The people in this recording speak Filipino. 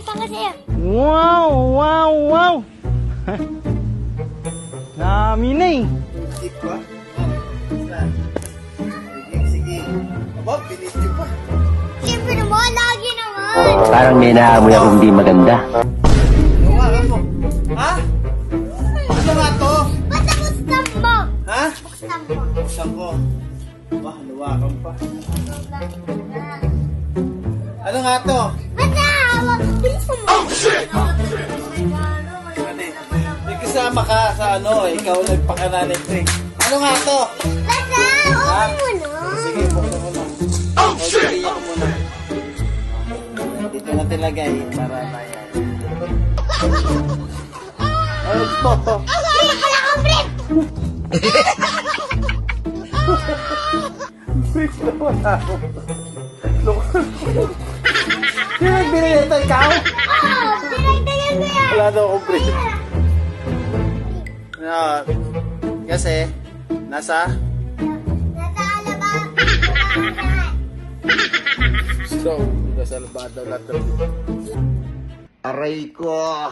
pangka sa'yo. Wow, wow, wow. Dami na eh. Jeep pa? Saan? Sige, sige. Aba, binidyo pa. Siyempre naman, lagi naman. Parang may naamoy akong di maganda. Hawakan mo. Ha? Ano nga to? Basta buksan mo. Ha? Buksan mo. Buksan ko. Wah, hawakan pa. Ano nga to? Basta hawak. Bilisan mo. Oh, shit! May kasama ka sa ano, ikaw nagpakana nito eh. Ano nga to? Basta, Ha? open mo na. Sige, buksan mo na. Oh, shit! Iyak mo na. Dito na tilagay para na yan. Ano to? Kaya pala ka, Brett. Freak na wala ako. Sino nagbili nito? Ikaw? Oh, pinagdagan ko yan. Wala daw akong break. No, kasi, nasa? Nasa alabang. So, nasa labada lahat. Aray ko.